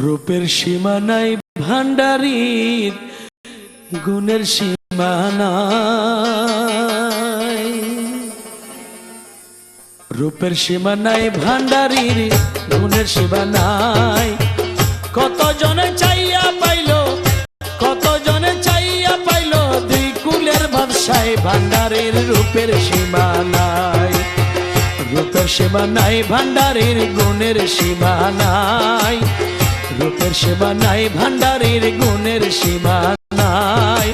রূপের সীমা নাই ভান্ডারীর গুণের সীমা নাই। রূপের সীমা নাই ভান্ডারীর গুণের সীমা নাই। কত জনে চাইয়া পাইল, কত জনে চাইয়া পাইল দুই কুলের বাদশাহ ভান্ডারীর রূপের সীমা নাই। রূপের সীমা নাই ভান্ডারীর গুণের সীমা নাই। রূপের সীমা নাই ভান্ডারীর গুণের সীমা নাই।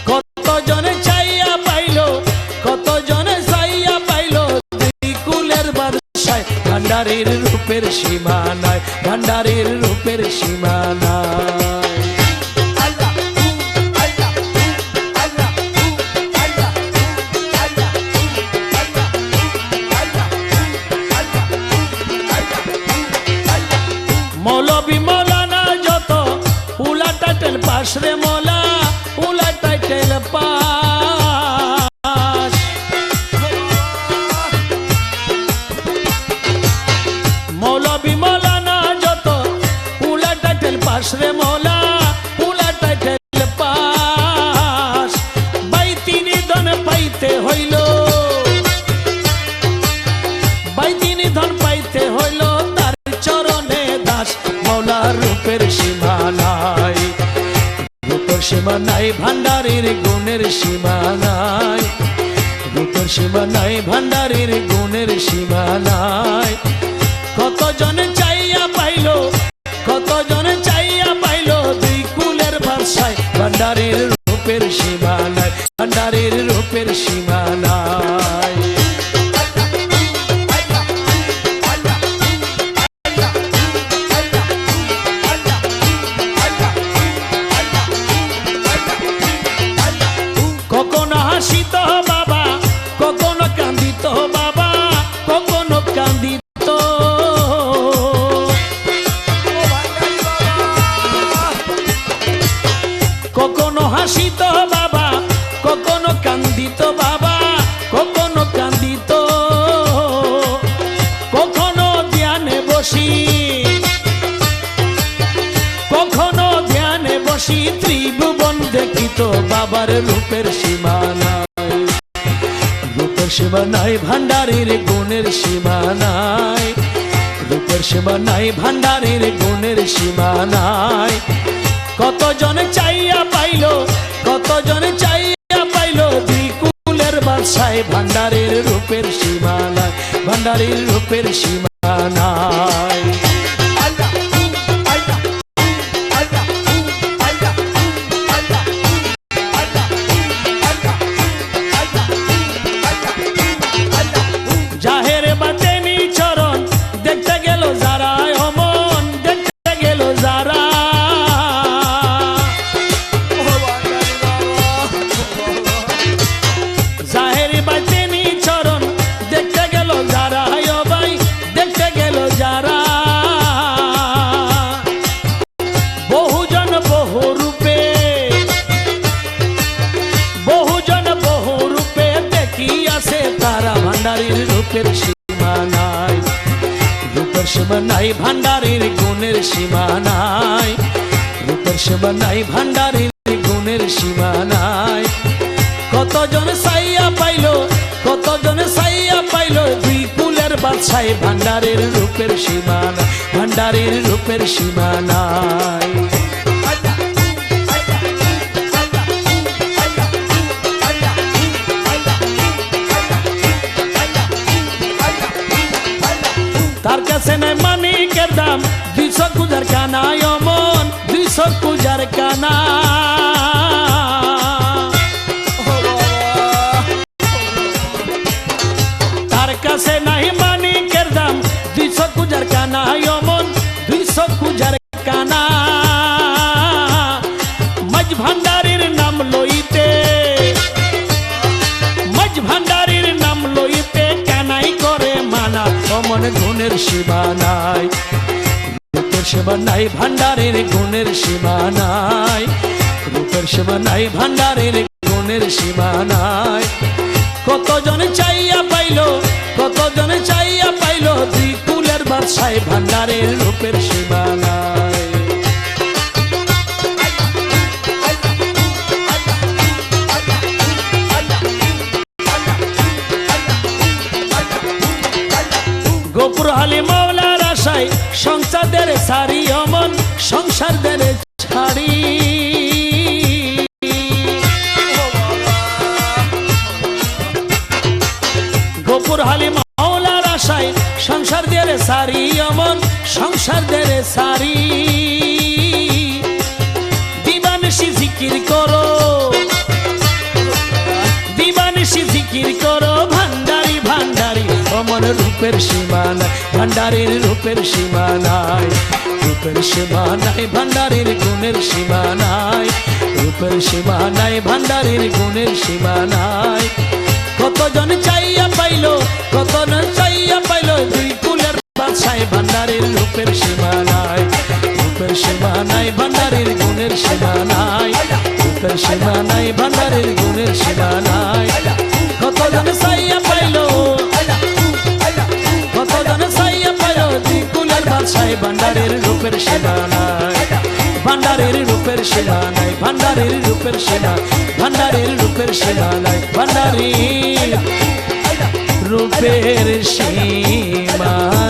কত জনে চাইয়া পাইল, কত জনে চাইয়া পাইল দুই কুলের বাদশাহ ভান্ডারীর রূপের সীমা নাই। ভান্ডারীর রূপের সীমা নাই। মৌলবী মৌলানা যত উলা টাইটেল পাস রে মৌলা, উলা টাইটেল পাস। মৌলবী মৌলানা যত উলা টাইটেল পাস রে মৌলা, উলা টাইটেল পাস। বাইতিনি ধন পাইতে হইল, বাইতিনি ধন পাইতে হইল তার চরণে দাস। মৌলার রূপের সীমা নাই। রূপের সীমা নাই ভান্ডারীর গুণের সীমা নাই। রূপের সীমা নাই ভান্ডারীর গুণের সীমা নাই। কত জনে চাইয়া পাইল, কত জনে চাইয়া পাইল দুই কুলের বাদশাহ ভান্ডারীর রূপের সীমা নাই। ভান্ডারীর রূপের সীমা নাই। কখনো হাসিত বাবা, কখনো কান্দিত বাবা, কখনো কান্দিত। কখনো হাসিত বাবা, কখনো কান্দিত বাবা, কখনো কান্দিত। কখনো ধ্যানে বসি, কখনো ধ্যানে বসি ত্রিভুবন দেখিত বাবার রূপের সীমা নাই। রূপের সীমা নাই ভান্ডারীর গুণের সীমা নাই। রূপের সীমা নাই ভান্ডারীর গুণের সীমা নাই। কত জনে চাইয়া পাইল, কত জনে চাইয়া পাইল দুই কুলের বাদশাহ ভান্ডারীর রূপের সীমা নাই। ভান্ডারীর রূপের সীমা নাই। জাহের বাতেনি চরণ দেখতে গেল যারা, অমন দেখতে গেল যারা। জাহের বাতেনি চরণ দেখতে গেল যারা, ও ভাই দেখতে গেল যারা। বহুজন বহু রূপে, বহুজন বহু রূপে দেখিয়াছে তারা ভান্ডারীর রূপের সীমা নাই। রূপের সীমা নাই ভান্ডারীর গুণের সীমা নাই। রূপের সীমা নাই ভান্ডারীর গুণের সীমা নাই। কত জন চাইয়া পাইল, কত জন চাইয়া পাইল দুই কুলের বাদশাহ ভান্ডারীর রূপের সীমা নাই। ভান্ডারীর রূপের সীমা নাই। তার কাছে নাই মানিকের দাম 200 কুজার কানা, অমন 200 কুজার কানা। তার কাছে নাই মানিকের দাম 200 কুজার কানা, অমন 200 কুজার কানা। মাঝ ভান্ডারীর নাম লইতে, মাঝ ভান্ডারীর নাম লইতে কানাই করে মানা। অমন গুণের সীমা নাই। রূপের সীমা নাই ভান্ডারীর গুণের সীমা নাই। রূপের সীমা নাই ভান্ডারীর গুণের সীমা নাই। কত জন চাইয়া পাইল, কত জন চাইয়া পাইল দুই কুলের বাদশাহ ভান্ডারের রূপের সীমা নাই। গোপুর হালি মাওলার আশায় সংসারদের সারি অমন সংসারদের ছাড়ি গোপুর হালি মাওলার আশায় সংসারদের সারি অমন সংসারদের সারি দিবানিশি জিকির করো দিবানিশি জিকির করো ভান্ডারি ভান্ডারি অমন রূপের সীমানা ভান্ডারির রূপের সীমানায় রূপের সীমানায় ভান্ডারির গুণের সীমানায় রূপের সীমানায় ভান্ডারির গুণের সীমানায় কতজন চাইয়া পাইলো কতজন চাইয়া পাইলো দুই কুলের বাদশায় ভান্ডারির রূপের সীমানায় রূপের সীমানায় ভান্ডারির গুণের সীমানায় রূপের সীমানায় ভান্ডারির গুণের সীমানায় কতজন চাইয়া পাইলো কতজন চাইয়া পাইলো দুই কুলের বাদশায় ভান্ডারির রূপের সীমানায় ভান্ডারির রূপের সীমানায় ভান্ডারির রূপের সীমা ভান্ডারির রূপের সীমানায় ভান্ডারির রূপের সীমানায়